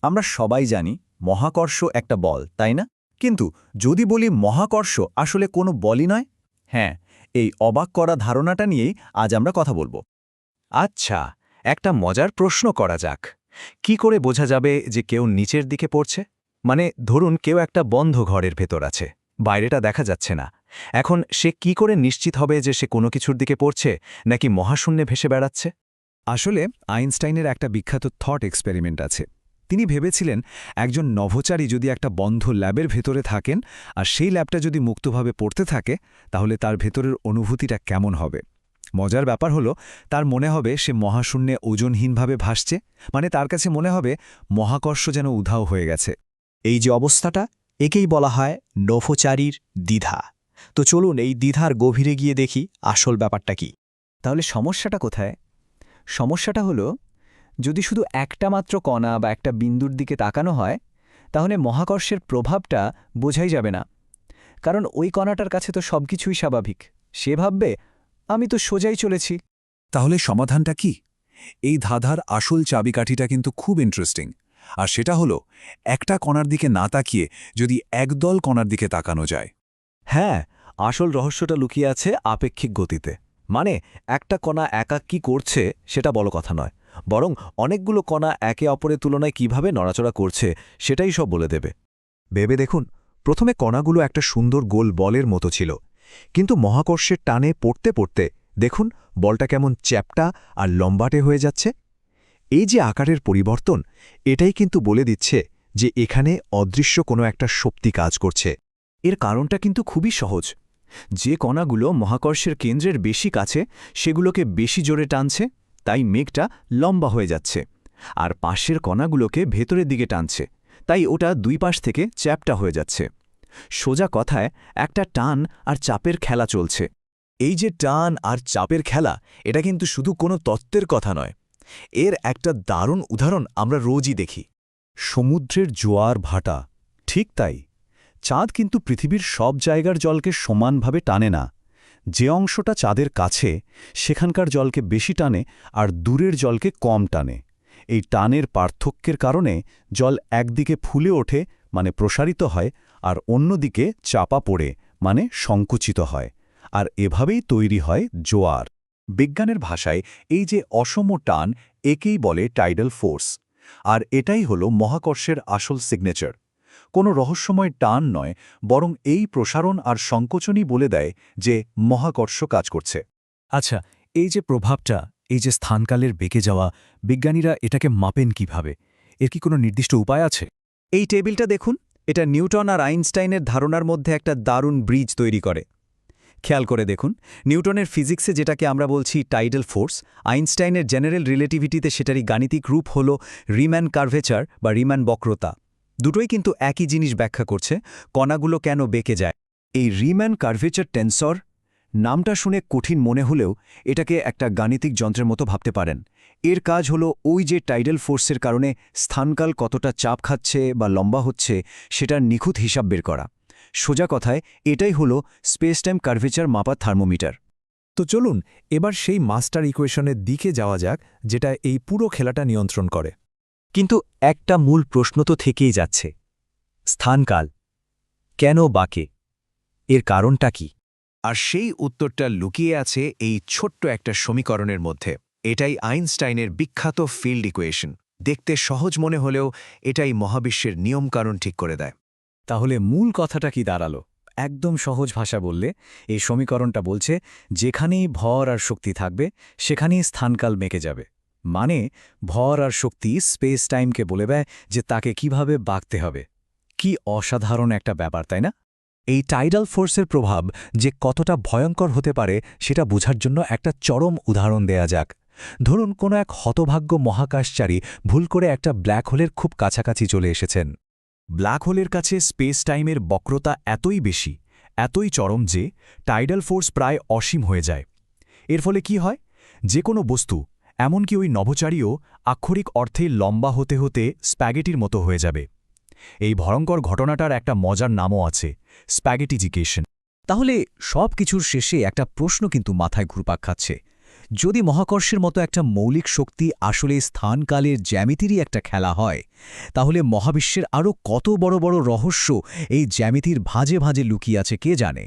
আমরা সবাই জানি মহাকর্ষ একটা বল, তাই না? কিন্তু যদি বলি মহাকর্ষ আসলে কোনো বলই নয়, হ্যাঁ, এই অবাক করা ধারণাটা নিয়েই আজ আমরা কথা বলবো। আচ্ছা, একটা মজার প্রশ্ন করা যাক। কি করে বোঝা যাবে যে কেউ নিচের দিকে পড়ছে? মানে ধরুন কেউ একটা বন্ধ ঘরের ভেতর আছে, বাইরেটা দেখা যাচ্ছে না। এখন সে কি করে নিশ্চিত হবে যে সে কোনো কিছুর দিকে পড়ছে নাকি মহাশূন্যে ভেসে বেড়াচ্ছে? আসলে আইনস্টাইনের একটা বিখ্যাত থট এক্সপেরিমেন্ট আছে। তিনি ভেবেছিলেন একজন নভোচারী যদি একটা বন্ধ ল্যাবের ভেতরে থাকেন আর সেই ল্যাবটা যদি মুক্তভাবে পড়তে থাকে, তাহলে তার ভেতরের অনুভূতিটা কেমন হবে। মজার ব্যাপার হলো, তার মনে হবে সে মহাশূন্যে ওজনহীনভাবে ভাসছে, মানে তার কাছে মনে হবে মহাকর্ষ যেন উধাও হয়ে গেছে। এই যে অবস্থাটা, একেই বলা হয় নভোচারীর দ্বিধা। তো চলুন এই দ্বিধার গভীরে গিয়ে দেখি আসল ব্যাপারটা কি। তাহলে সমস্যাটা কোথায়? সমস্যাটা হলো, যদি শুধু একটা মাত্র কণা বা একটা বিন্দুর দিকে তাকানো হয়, তাহলে মহাকর্ষের প্রভাবটা বোঝাই যাবে না। কারণ ওই কণাটার কাছে তো সবকিছুই স্বাভাবিক। সে ভাববে, আমি তো সোজাই চলেছি। তাহলে সমাধানটা কি? এই ধাঁধার আসল চাবিকাঠিটা কিন্তু খুব ইন্টারেস্টিং। আর সেটা হলো, একটা কণার দিকে না তাকিয়ে যদি একদল কণার দিকে তাকানো যায়। হ্যাঁ, আসল রহস্যটা লুকিয়ে আছে আপেক্ষিক গতিতে। মানে একটা কণা একা কি করছে সেটা বড় কথা নয়, বরং অনেকগুলো কণা একে অপরের তুলনায় কিভাবে নড়াচড়া করছে সেটাই সব বলে দেবে। ভেবে দেখুন, প্রথমে কণাগুলো একটা সুন্দর গোল বলের মতো ছিল, কিন্তু মহাকর্ষের টানে পড়তে পড়তে দেখুন বলটা কেমন চ্যাপ্টা আর লম্বাটে হয়ে যাচ্ছে। এই যে আকারের পরিবর্তন, এটাই কিন্তু বলে দিচ্ছে যে এখানে অদৃশ্য কোনো একটা শক্তি কাজ করছে। এর কারণটা কিন্তু খুবই সহজ। যে কণাগুলো মহাকর্ষের কেন্দ্রের বেশি কাছে, সেগুলোকে বেশি জোরে টানছে, তাই মেঘটা লম্বা হয়ে যাচ্ছে। আর পাশের কণাগুলোকে ভেতরের দিকে টানছে, তাই ওটা দুই পাশ থেকে চ্যাপ্টা হয়ে যাচ্ছে। সোজা কথায় একটা টান আর চাপের খেলা চলছে। এই যে টান আর চাপের খেলা, এটা কিন্তু শুধু কোনো তত্ত্বের কথা নয়, এর একটা দারুণ উদাহরণ আমরা রোজই দেখি। সমুদ্রের জোয়ার ভাটা, ঠিক তাই। চাঁদ কিন্তু পৃথিবীর সব জায়গার জলকে সমানভাবে টানে না। যে অংশটা চাঁদের কাছে, সেখানকার জলকে বেশি টানে আর দূরের জলকে কম টানে। এই টানের পার্থক্যের কারণে জল একদিকে ফুলে ওঠে, মানে প্রসারিত হয়, আর অন্যদিকে চাপা পড়ে, মানে সংকুচিত হয়। আর এভাবেই তৈরি হয় জোয়ার। বিজ্ঞানের ভাষায় এই যে অসম টান, একেই বলে টাইডাল ফোর্স। আর এটাই হলো মহাকর্ষের আসল সিগনেচার। কোনো রহস্যময় টান নয়, বরং এই প্রসারণ আর সংকোচনই বলে দেয় যে মহাকর্ষ কাজ করছে। আচ্ছা, এই যে প্রভাবটা, এই যে স্থানকালের বেঁকে যাওয়া, বিজ্ঞানীরা এটাকে মাপেন কিভাবে? এর কি কোনো নির্দিষ্ট উপায় আছে? এই টেবিলটা দেখুন, এটা নিউটন আর আইনস্টাইনের ধারণার মধ্যে একটা দারুণ ব্রিজ তৈরি করে। খেয়াল করে দেখুন, নিউটনের ফিজিক্সে যেটাকে আমরা বলছি টাইডাল ফোর্স, আইনস্টাইনের জেনারেল রিলেটিভিটিতে সেটারই গাণিতিক রূপ হল রিম্যান কার্ভেচার বা রিম্যান বক্রতা। দুটোই কিন্তু একই জিনিস ব্যাখ্যা করছে, কণাগুলো কেন বেঁকে যায়। এই রিম্যান কার্ভেচার টেন্সর নামটা শুনে কঠিন মনে হলেও এটাকে একটা গাণিতিক যন্ত্রের মতো ভাবতে পারেন। এর কাজ হলো ওই যে টাইডাল ফোর্সের কারণে স্থানকাল কতটা চাপ খাচ্ছে বা লম্বা হচ্ছে সেটার নিখুঁত হিসাব বের করা। সোজা কথায় এটাই হলো স্পেস টাইম কার্ভেচার মাপা থার্মোমিটার। তো চলুন এবার সেই মাস্টার ইকুয়েশনের দিকে যাওয়া যাক, যেটা এই পুরো খেলাটা নিয়ন্ত্রণ করে। কিন্তু একটা মূল প্রশ্ন তো থেকেই যাচ্ছে, স্থানকাল কেন বাঁকে? এর কারণটা কি? আর সেই উত্তরটা লুকিয়ে আছে এই ছোট্ট একটা সমীকরণের মধ্যে। এটাই আইনস্টাইনের বিখ্যাত ফিল্ড ইকুয়েশন। দেখতে সহজ মনে হলেও এটাই মহাবিশ্বের নিয়মকানুন ঠিক করে দেয়। তাহলে মূল কথাটা কি দাঁড়ালো? একদম সহজ ভাষা বললে, এই সমীকরণটা বলছে যেখানেই ভর আর শক্তি থাকবে, সেখানেই স্থানকাল মেকে যাবে। মানে ভর আর শক্তি স্পেস টাইমকে বলে দেয় যে তাকে কিভাবে বাঁকতে হবে। কি অসাধারণ একটা ব্যাপার, তাই না? এই টাইডাল ফোর্সের প্রভাব যে কতটা ভয়ঙ্কর হতে পারে সেটা বোঝার জন্য একটা চরম উদাহরণ দেয়া যাক। ধরুন কোনো এক হতভাগ্য মহাকাশচারী ভুল করে একটা ব্ল্যাক হোলের খুব কাছাকাছি চলে এসেছেন। ব্ল্যাক হোলের কাছে স্পেস টাইমের বক্রতা এতই বেশি, এতই চরম যে টাইডাল ফোর্স প্রায় অসীম হয়ে যায়। এর ফলে কি হয়? যে কোনো বস্তু, এমনকি ওই নভোচারীও আক্ষরিক অর্থেই লম্বা হতে হতে স্প্যাগেটির মতো হয়ে যাবে। এই ভয়ঙ্কর ঘটনাটার একটা মজার নামও আছে, স্প্যাগেটিজিকেশন। তাহলে সব কিছুর শেষে একটা প্রশ্ন কিন্তু মাথায় ঘুরপাক খাচ্ছে। যদি মহাকর্ষের মতো একটা মৌলিক শক্তি আসলে স্থানকালের জ্যামিতিরই একটা খেলা হয় তাহলে মহাবিশ্বের আরও কত বড় বড় রহস্য এই জ্যামিতির ভাঁজে ভাঁজে লুকিয়ে আছে কে জানে।